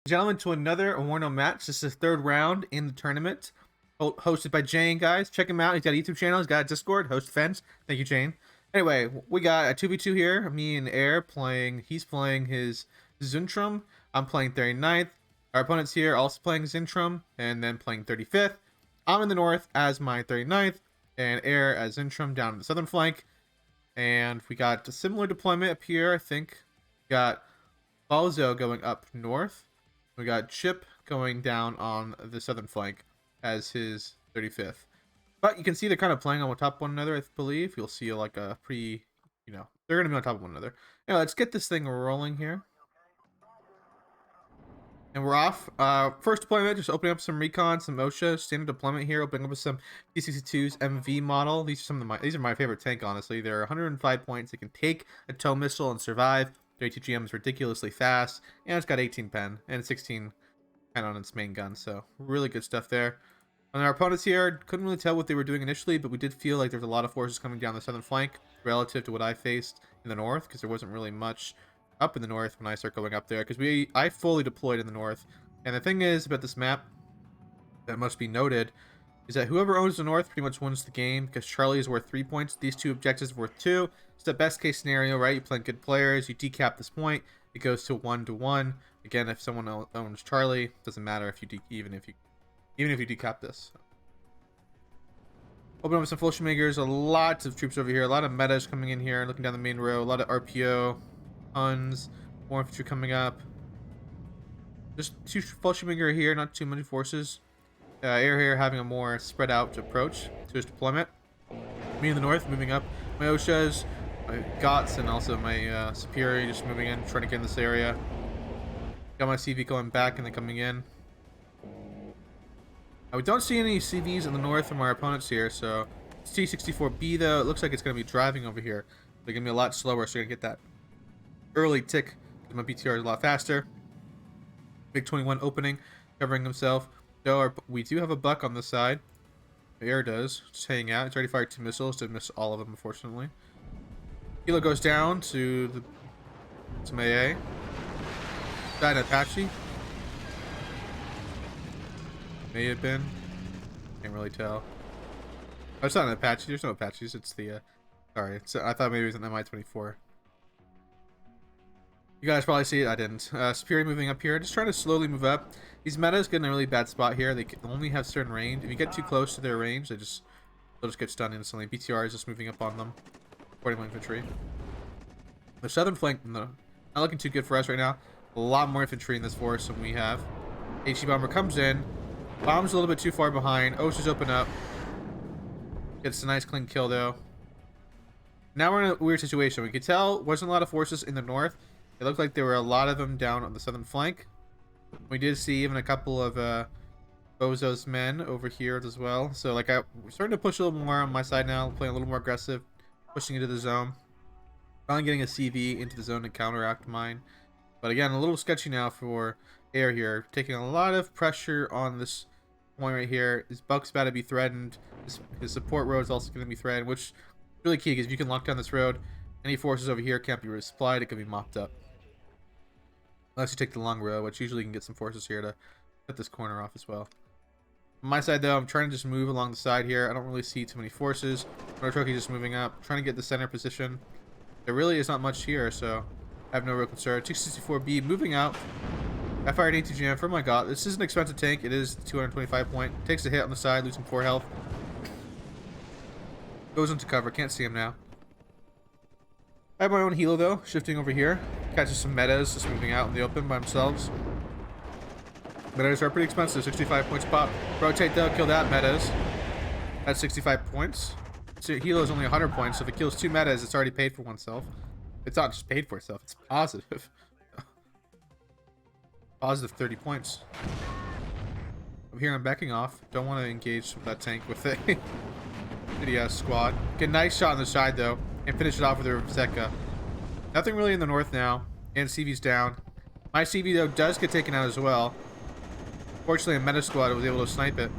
Gentlemen, to another WARNO match. This is the third round in the tournament, hosted by Jane. Guys, check him out. He's got a YouTube channel. He's got a Discord. Host Fence. Thank you, Jane. Anyway, we got a 2v2 here. Me and Air playing. He's playing his Zintrum. I'm playing 39th. Our opponent's here also playing Zintrum and then playing 35th. I'm in the north as my 39th and Air as Zintrum down in the southern flank. And we got a similar deployment up here, I think. We got Balzo going up north. We got Chip going down on the southern flank as his 35th. But you can see they're kind of playing on top of one another, I believe. You'll see like a pretty, they're going to be on top of one another. Anyway, let's get this thing rolling here. And we're off. First deployment, just opening up some recon, some OSHA, standard deployment here, opening up with some T-62's MV model. These are my favorite tank, honestly. They're 105 points. They can take a tow missile and survive. Their ATGM is ridiculously fast, and it's got 18 pen and 16 pen on its main gun, so really good stuff there. On our opponents here, couldn't really tell what they were doing initially, but we did feel like there was a lot of forces coming down the southern flank relative to what I faced in the north, because there wasn't really much up in the north when I start going up there, because I fully deployed in the north. And the thing is about this map that must be noted is that whoever owns the north pretty much wins the game, because Charlie is worth 3 points. These two objectives are worth 2. It's the best case scenario, right? You play good players, you decap this point, it goes to 1-1. Again, if someone owns Charlie, doesn't matter if you even if you decap this. Open up some Fallschirmjägers, lots of troops over here, a lot of metas coming in here, looking down the main row, a lot of RPO, Huns, more infantry coming up. Just 2 Fallschirmjäger here, not too many forces. Air here having a more spread out approach to his deployment. Me in the north moving up. My OSHAs, my GOTS, and also my Superior just moving in, trying to get in this area. Got my CV going back and then coming in. We don't see any CVs in the north from our opponents here, so it's T-64B though. It looks like it's going to be driving over here. They're going to be a lot slower, so you're going to get that early tick. My BTR is a lot faster. Big 21 opening, covering himself. Though we do have a buck on this side. Air does. Just hanging out. It's already fired 2 missiles. Did miss all of them, unfortunately. Kilo goes down to some AA. Got an Apache. May have been. Can't really tell. Oh, it's not an Apache. There's no Apaches. It's the... sorry. I thought maybe it was an Mi-24. You guys probably see it. I didn't. Superior moving up here. Just trying to slowly move up. These metas get in a really bad spot here. They can only have certain range. If you get too close to their range, they'll just get stunned instantly. BTR is just moving up on them. 41 infantry. The southern flank, no, not looking too good for us right now. A lot more infantry in this force than we have. HE bomber comes in. Bomb's a little bit too far behind. OSHA's open up. Gets a nice clean kill though. Now we're in a weird situation. We could tell wasn't a lot of forces in the north. It looked like there were a lot of them down on the southern flank. We did see even a couple of Bozo's men over here as well. So like we're starting to push a little more on my side now, playing a little more aggressive, pushing into the zone. Finally getting a CV into the zone to counteract mine. But again, a little sketchy now for Air here, taking a lot of pressure on this point right here. His buck's about to be threatened. His support road is also going to be threatened, which is really key because if you can lock down this road, any forces over here can't be resupplied. It can be mopped up. Unless you take the long road, which usually you can get some forces here to cut this corner off as well. On my side, though, I'm trying to just move along the side here. I don't really see too many forces. Motor just moving up, trying to get the center position. There really is not much here, so I have no real concern. T-64B moving out. I fired ATGM for my god. This is an expensive tank. It is 225 point. Takes a hit on the side, losing 4 health. Goes into cover. Can't see him now. I have my own helo though, shifting over here. Catches some metas, just moving out in the open by themselves. Metas are pretty expensive, 65 points pop. Rotate though, kill that metas. That's 65 points. So helo is only 100 points, so if it kills 2 metas, it's already paid for oneself. It's not just paid for itself, it's positive. Positive 30 points. Over here I'm backing off. Don't want to engage with that tank with a shitty-ass squad. Get a nice shot on the side though. And finish it off with a Zeka. Nothing really in the north now. And CV's down. My CV, though, does get taken out as well. Fortunately, a meta squad was able to snipe it.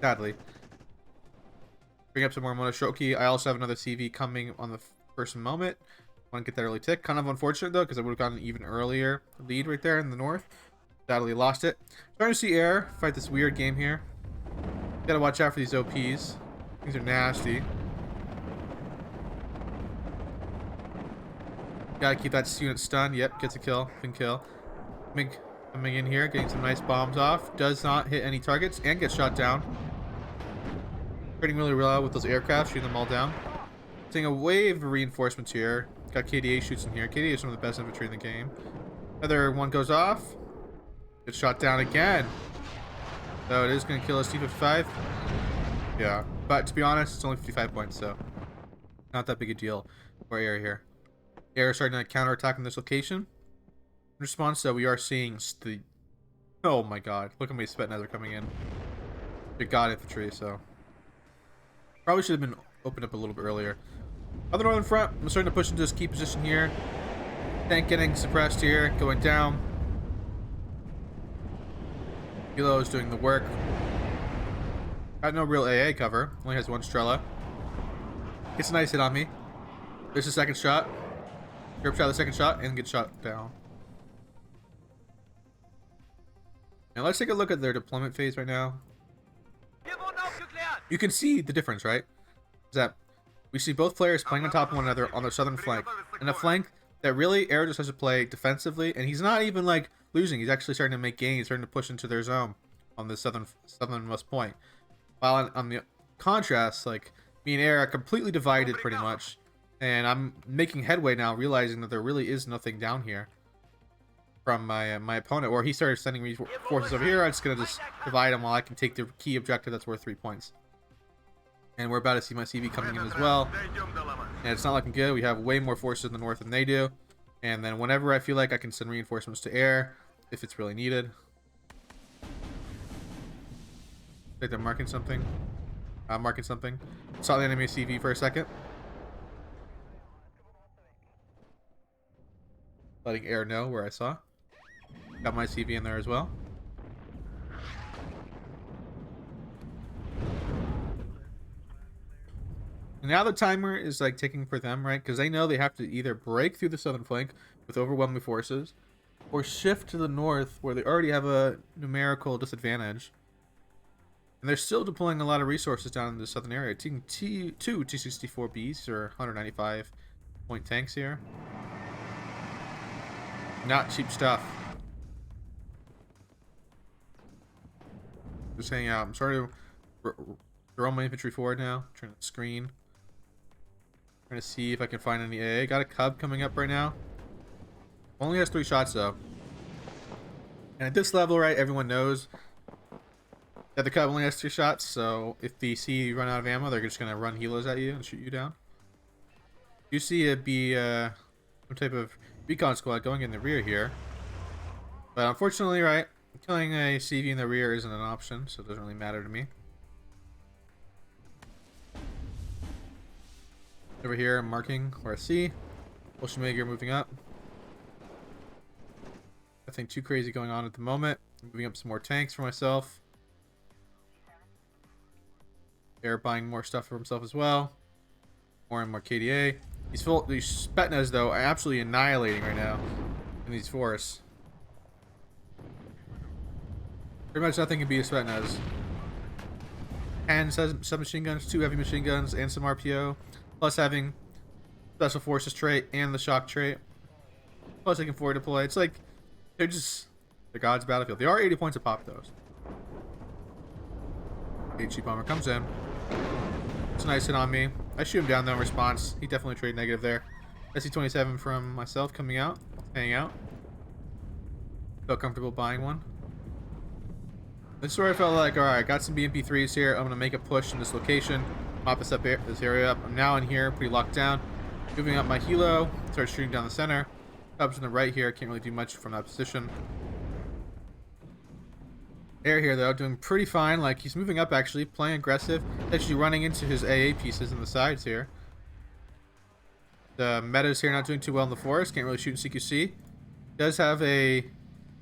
Sadly. Bring up some more Monoshoki. I also have another CV coming on the first moment. Want to get that early tick. Kind of unfortunate, though, because I would have gotten an even earlier lead right there in the north. Sadly lost it. Starting to see air fight this weird game here. Gotta watch out for these OPs. These are nasty. Gotta keep that unit stunned. Yep, gets a kill. Can kill. Mink coming in here, getting some nice bombs off. Does not hit any targets and gets shot down. Trading really well with those aircraft, shooting them all down. Seeing a wave of reinforcements here. Got KDA shoots in here. KDA is some of the best infantry in the game. Another one goes off. Gets shot down again. So it is going to kill us T-55. Yeah, but to be honest, it's only 55 points, so not that big a deal for air here. Air is starting to counterattack in this location. In response, though, we are seeing the... Oh my god, look at my Spetsnaz coming in. Good god infantry, so... Probably should have been opened up a little bit earlier. On the northern front, I'm starting to push into this key position here. Tank getting suppressed here, going down. Kilo is doing the work. Got no real AA cover. Only has one Strela. Gets a nice hit on me. There's the second shot. Grip shot the second shot and gets shot down. Now let's take a look at their deployment phase right now. You can see the difference, right? Is that we see both players playing on top of one another on the southern flank. And a flank that really Air just has to play defensively, and he's not even like losing. He's actually starting to make gains, starting to push into their zone on the southernmost point. While on the contrast, like me and Air are completely divided pretty much, and I'm making headway now, realizing that there really is nothing down here from my opponent. Or he started sending forces over here. I'm just gonna just divide them while I can take the key objective that's worth 3 points. And we're about to see my CV coming in as well. And it's not looking good. We have way more forces in the north than they do. And then whenever I feel like I can send reinforcements to air, if it's really needed. I think they're marking something. I'm marking something. Saw the enemy CV for a second. Letting air know where I saw. Got my CV in there as well. And now the timer is like ticking for them, right? Because they know they have to either break through the southern flank with overwhelming forces, or shift to the north where they already have a numerical disadvantage. And they're still deploying a lot of resources down in the southern area. Taking two T-64Bs or 195 point tanks here. Not cheap stuff. Just hanging out. I'm starting to throw my infantry forward now. Trying to screen. Trying to see if I can find any AA. Got a Cub coming up right now. Only has 3 shots though. And at this level, right, everyone knows that the Cub only has 3 shots. So if they see you run out of ammo, they're just gonna run helos at you and shoot you down. You see it be some type of recon squad going in the rear here. But unfortunately, right, killing a CV in the rear isn't an option, so it doesn't really matter to me. Over here, I'm marking where I see. Bolshevik moving up. Nothing too crazy going on at the moment. I'm moving up some more tanks for myself. Air buying more stuff for himself as well. More and more KDA. These Spetsnaz, though, are absolutely annihilating right now in these forests. Pretty much nothing can beat a Spetsnaz. And submachine guns, 2 heavy machine guns, and some RPO. Plus having special forces trait and the shock trait. Plus they can forward deploy. It's like they're God's battlefield. They are 80 points a pop though. HE bomber comes in. It's a nice hit on me. I shoot him down though in response. He definitely traded negative there. SC-27 from myself coming out, hanging out. Felt comfortable buying one. This is where I felt like, alright, got some BMP3s here. I'm gonna make a push in this location. Mop this area up. I'm now in here, pretty locked down. Moving up my helo, start shooting down the center. Cubs on the right here, can't really do much from that position. Air here though, doing pretty fine. Like he's moving up actually, playing aggressive. Actually running into his AA pieces in the sides here. The meta's here not doing too well in the forest. Can't really shoot in CQC. Does have a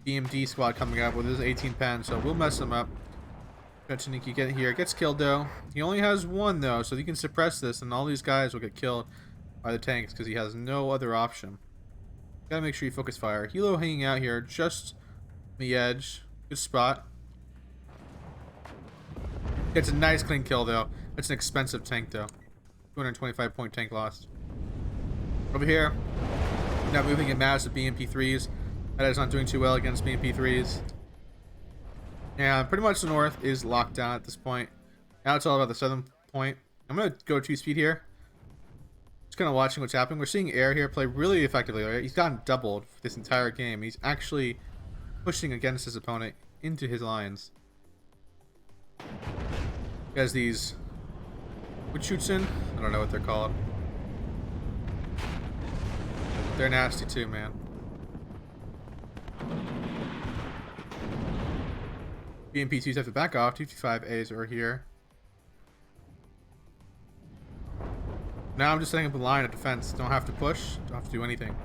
BMD squad coming up with his 18 pen, so we'll mess him up. Chiniki get here, gets killed though. He only has 1 though, so he can suppress this, and all these guys will get killed by the tanks because he has no other option. Gotta make sure you focus fire. Hilo hanging out here, just The edge. Good spot. It's a nice clean kill though. It's an expensive tank though. 225 point tank lost. Over here, now moving at massive BMP3s. That is not doing too well against BMP3s. And pretty much the north is locked down at this point. Now it's all about the southern point. I'm gonna go 2-speed here. Just kind of watching what's happening. We're seeing Air here play really effectively. Right? He's gotten doubled for this entire game. He's actually pushing against his opponent into his lines. He has these wood shoots in. I don't know what they're called. They're nasty too, man. BMP2s have to back off. 255As are here. Now I'm just setting up a line of defense. Don't have to push. Don't have to do anything.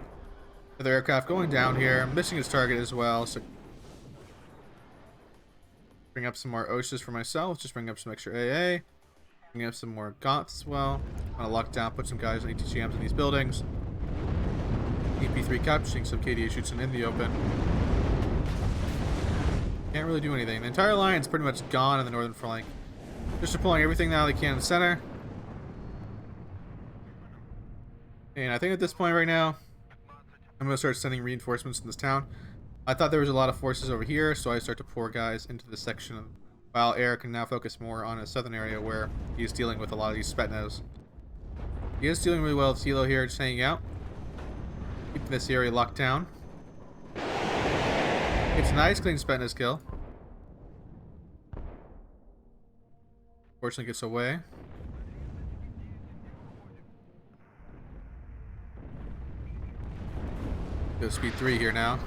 Other aircraft going down here. I'm missing his target as well. So bring up some more OSHAs for myself. Just bring up some extra AA. Bring up some more GOTs as well. I'm gonna lock down. Put some guys on ATGMs in these buildings. EP3 capturing some KDA shoots in the open. Can't really do anything. The entire line is pretty much gone in the northern flank. Just deploying everything now they can in the center. And I think at this point right now, I'm going to start sending reinforcements in this town. I thought there was a lot of forces over here, so I start to pour guys into this section, while Air can now focus more on a southern area where he's dealing with a lot of these Spetnaz. He is dealing really well with Silo here, just hanging out. Keeping this area locked down. It's a nice clean Spetnaz kill. Fortunately gets away. Go speed 3 here now.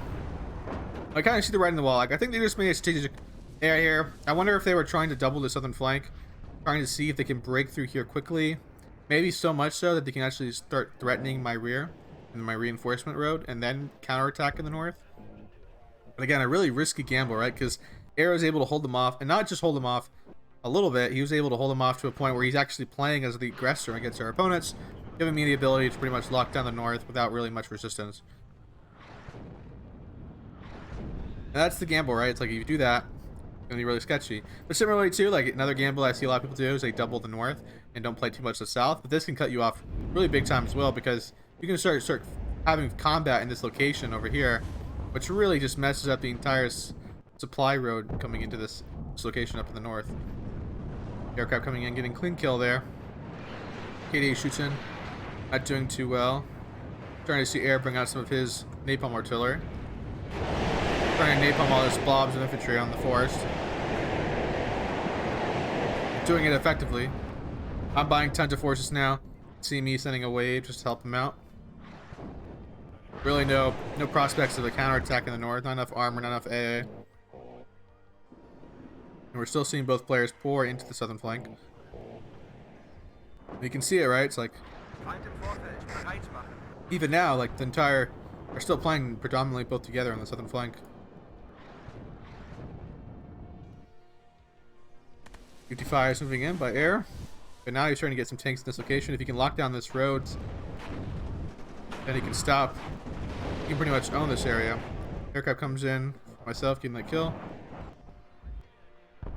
I kind of see the writing on the wall. Like, I think they just made a strategic area here. I wonder if they were trying to double the southern flank, trying to see if they can break through here quickly. Maybe so much so that they can actually start threatening my rear and my reinforcement road, and then counterattack in the north. But again, a really risky gamble, right? Because Air was able to hold them off, and not just hold them off a little bit. He was able to hold them off to a point where he's actually playing as the aggressor against our opponents, giving me the ability to pretty much lock down the north without really much resistance. And that's the gamble, right? It's like if you do that, it's gonna be really sketchy. But similarly too, like another gamble I see a lot of people do is they double the north and don't play too much the south. But this can cut you off really big time as well, because you can start having combat in this location over here, which really just messes up the entire supply road coming into this location up in the north. Aircraft coming in, getting clean kill there. KDA shoots in, not doing too well. Trying to see Air bring out some of his napalm artillery. Trying to napalm all those blobs of infantry on the forest. Doing it effectively. I'm buying tons of forces now. See me sending a wave just to help them out. Really no prospects of a counterattack in the north. Not enough armor, not enough AA. And we're still seeing both players pour into the southern flank. You can see it, right? It's like even now, like the entire are still playing predominantly both together on the southern flank. 55 is moving in by Air, but now he's starting to get some tanks in this location. If he can lock down this road, then he can stop. He can pretty much own this area. Aircraft comes in. Myself getting that kill.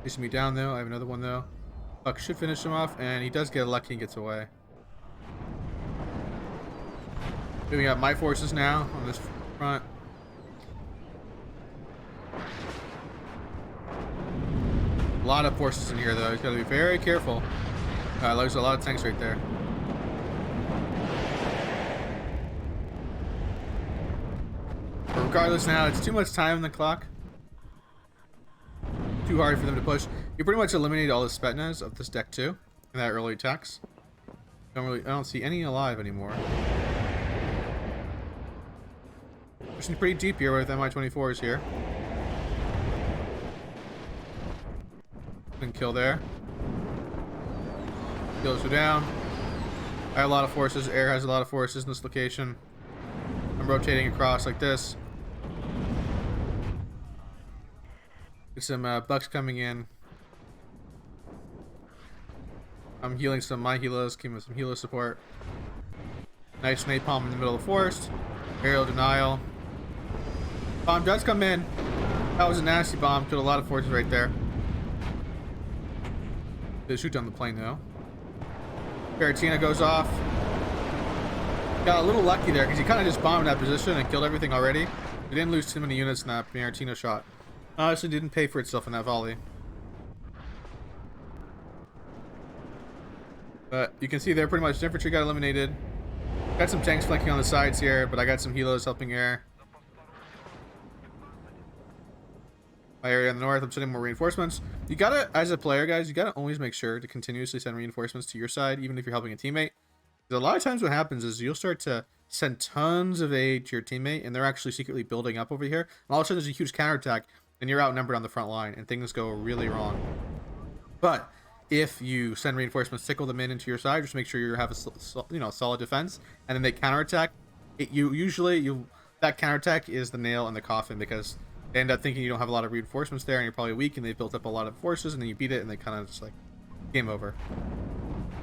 Chasing me down though. I have another one though. Buck should finish him off, and he does get lucky and gets away. Moving up my forces now on this front. A lot of forces in here though. He's got to be very careful. There's a lot of tanks right there. But regardless now, it's too much time on the clock. Too hard for them to push. You pretty much eliminated all the Spetnaz of this deck too in that early attacks. I don't see any alive anymore. Pushing pretty deep here with Mi-24s here. Kill there. Kills go down. I have a lot of forces. Air has a lot of forces in this location. I'm rotating across like this. Get some bucks coming in. I'm healing some my healers, giving some healer support. Nice napalm in the middle of the forest. Aerial denial. Bomb does come in. That was a nasty bomb. Killed a lot of forces right there. They shoot down the plane though. Garatina goes off. Got a little lucky there because he kind of just bombed that position and killed everything already. We didn't lose too many units in that Garatina shot. Honestly, didn't pay for itself in that volley. But you can see there pretty much the infantry got eliminated. Got some tanks flanking on the sides here, but I got some helos helping air. My area in the north, I'm sending more reinforcements. You gotta, as a player, guys, you gotta always make sure to continuously send reinforcements to your side, even if you're helping a teammate. Because a lot of times what happens is you'll start to send tons of aid to your teammate, and they're actually secretly building up over here. And all of a sudden there's a huge counterattack, and you're outnumbered on the front line, and things go really wrong. But if you send reinforcements, tickle them into your side, just make sure you have a solid defense, and then they counterattack. That counterattack is the nail in the coffin because they end up thinking you don't have a lot of reinforcements there, and you're probably weak, and they built up a lot of forces, and then you beat it, and they kind of just like game over.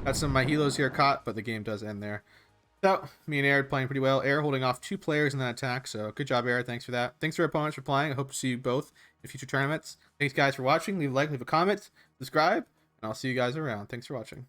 Got some of my helos here caught, but the game does end there. So me and Air playing pretty well. Air holding off 2 players in that attack, so good job, Air. Thanks for that. Thanks to our opponents for playing. I hope to see you both in future tournaments. Thanks, guys, for watching. Leave a like, leave a comment, subscribe, and I'll see you guys around. Thanks for watching.